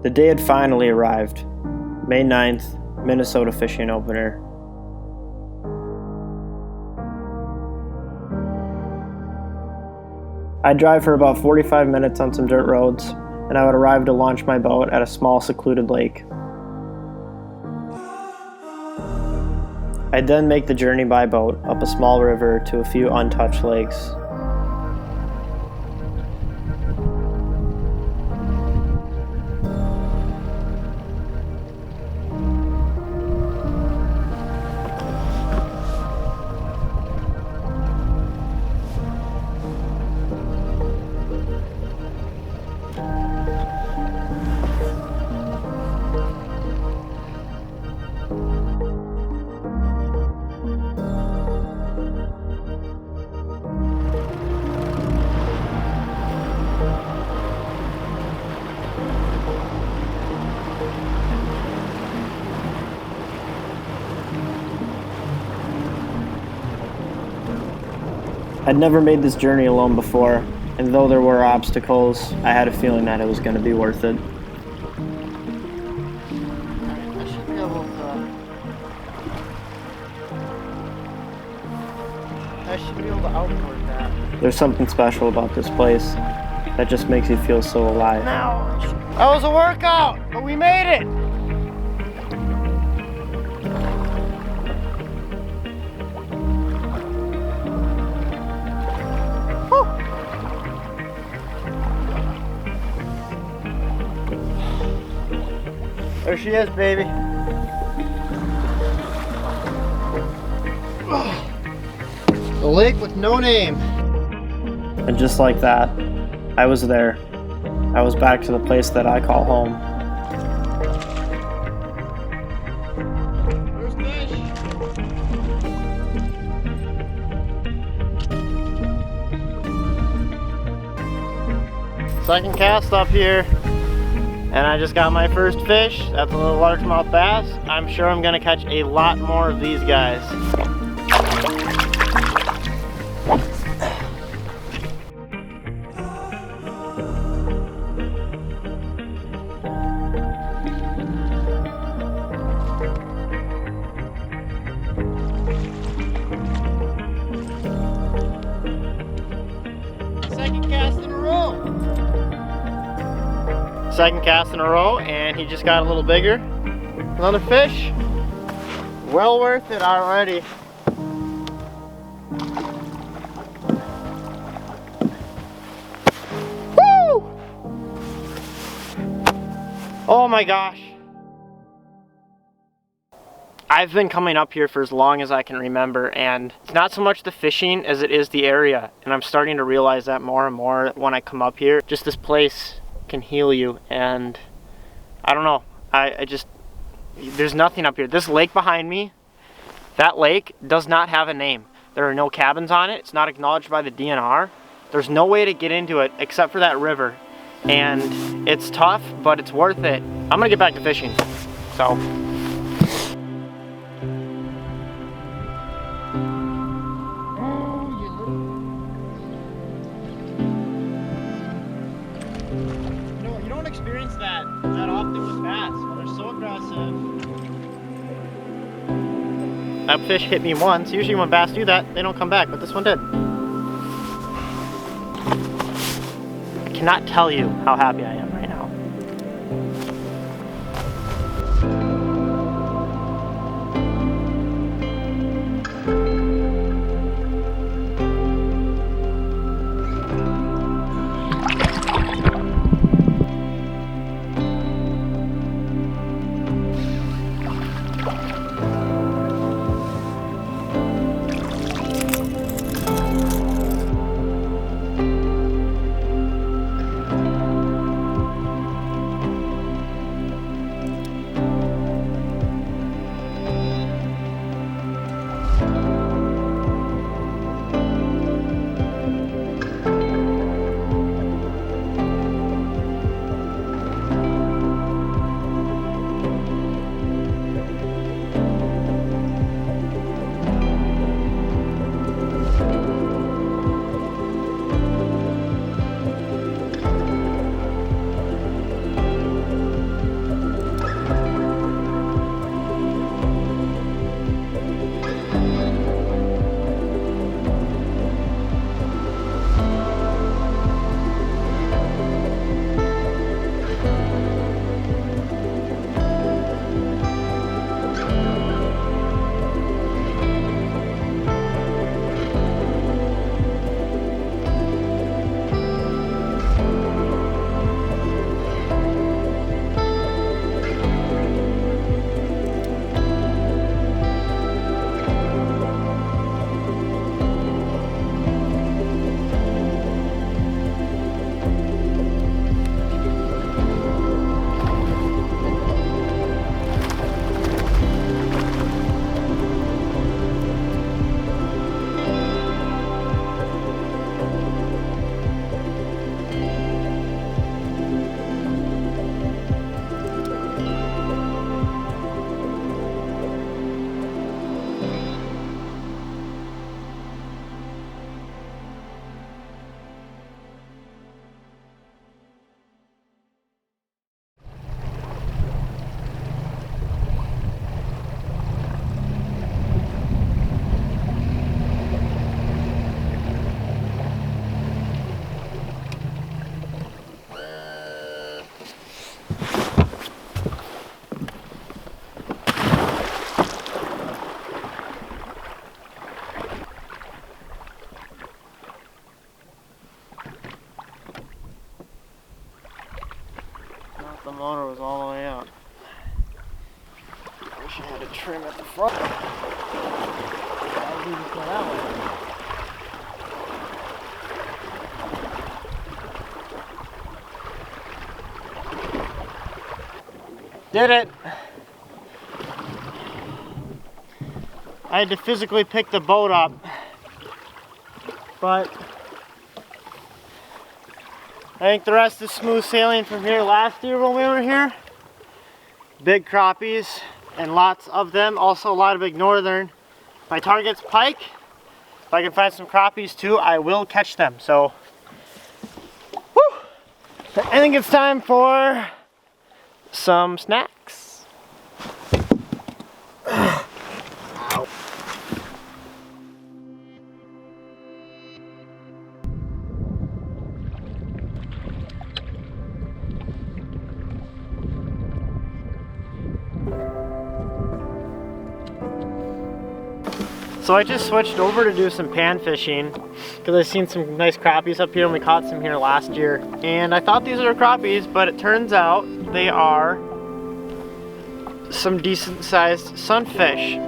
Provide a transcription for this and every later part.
The day had finally arrived. May 9th, Minnesota fishing opener. I'd drive for about 45 minutes on some dirt roads, and I would arrive to launch my boat at a small secluded lake. I'd then make the journey by boat up a small river to a few untouched lakes. I'd never made this journey alone before, and though there were obstacles, I had a feeling that it was going to be worth it. I should be able to outboard that. There's something special about this place that just makes you feel so alive. Now, that was a workout, but we made it. There she is, baby. The lake with no name. And just like that, I was there. I was back to the place that I call home. There's fish. Second cast up here. And I just got my first fish. That's a little largemouth bass. I'm sure I'm gonna catch a lot more of these guys. Second cast in a row. Second cast in a row, and he just got a little bigger. Another fish. Well worth it already. Woo! Oh my gosh. I've been coming up here for as long as I can remember, and it's not so much the fishing as it is the area. And I'm starting to realize that more and more when I come up here. Just this place can heal you, and I don't know, I just, there's nothing up here. This lake behind me, that lake does not have a name. There are no cabins on it. It's not acknowledged by the DNR. There's no way to get into it except for that river, and it's tough, but it's worth it. I'm gonna get back to fishing, so. Experience that often with bass. They're so aggressive. That fish hit me once. Usually when bass do that, they don't come back, but this one did. I cannot tell you how happy I am right now. the motor was all the way up. Wish I had a trim at the front. I'll even go that way. Did it! I had to physically pick the boat up, but I think the rest is smooth sailing from here. Last year when we were here, big crappies and lots of them. Also a lot of big northern. My target's pike. If I can find some crappies too, I will catch them. So, whew, I think it's time for some snacks. So I just switched over to do some pan fishing because I've seen some nice crappies up here and we caught some here last year. And I thought these were crappies, but it turns out they are some decent sized sunfish.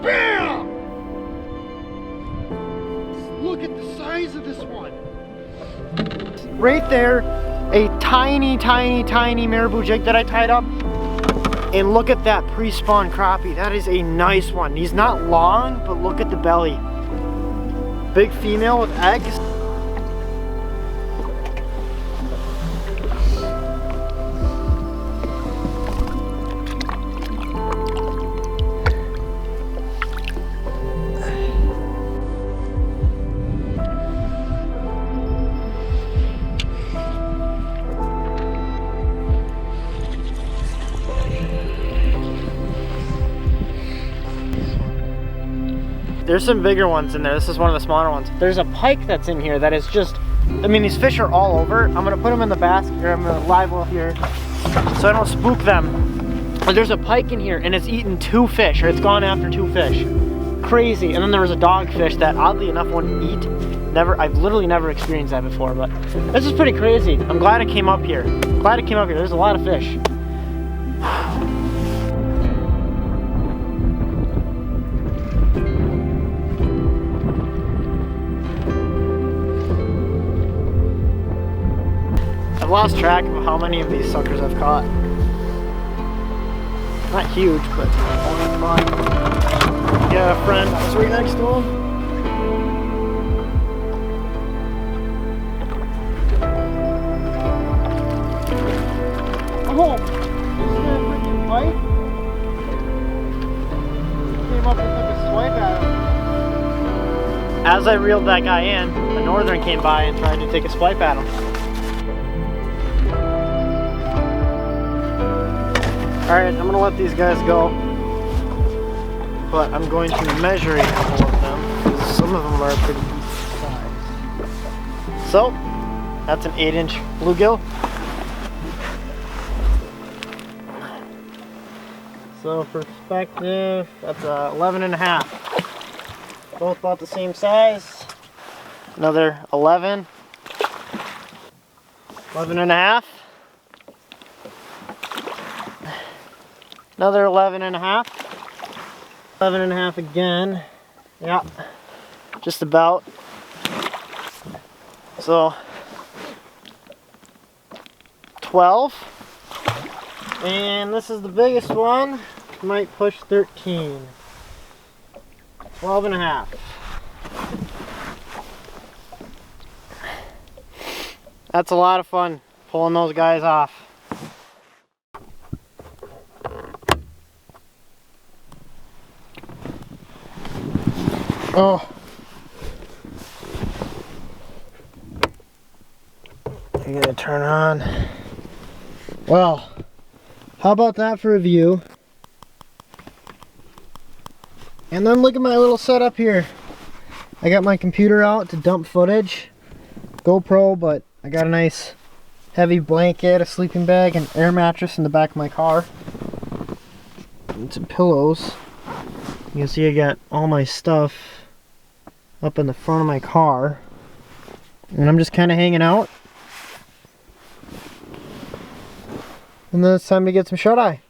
Bam! Look at the size of this one. Right there, a tiny, tiny, tiny marabou jig that I tied up. And look at that pre-spawn crappie. That is a nice one. He's not long, but look at the belly. Big female with eggs. There's some bigger ones in there. This is one of the smaller ones. There's a pike that's in here that is just, I mean, these fish are all over. I'm gonna put them in the basket, or I'm gonna live well here so I don't spook them. But there's a pike in here and it's eaten 2 fish, or it's gone after 2 fish. Crazy. And then there was a dogfish that oddly enough wouldn't eat. I've literally never experienced that before, but this is pretty crazy. I'm glad it came up here. Glad it came up here. There's a lot of fish. I've lost track of how many of these suckers I've caught. Not huge, but fun. Yeah, a friend was right next to him. Oh! This is a freaking bite. Came up and took a swipe at him. As I reeled that guy in, a northern came by and tried to take a swipe at him. Alright, I'm gonna let these guys go, but I'm going to measure a couple of them, because some of them are pretty decent size. So, that's an 8-inch bluegill. So for perspective, that's 11.5. Both about the same size. Another 11. 11.5. Another 11.5. 11.5 again. Yeah, just about. So 12. And this is the biggest one. Might push 13. 12.5. That's a lot of fun pulling those guys off. Oh, I'm gonna turn on. Well, how about that for a view? And then look at my little setup here. I got my computer out to dump footage. GoPro, but I got a nice heavy blanket, a sleeping bag, and air mattress in the back of my car. And some pillows. You can see I got all my stuff up in the front of my car. And I'm just kind of hanging out. And then it's time to get some shut-eye.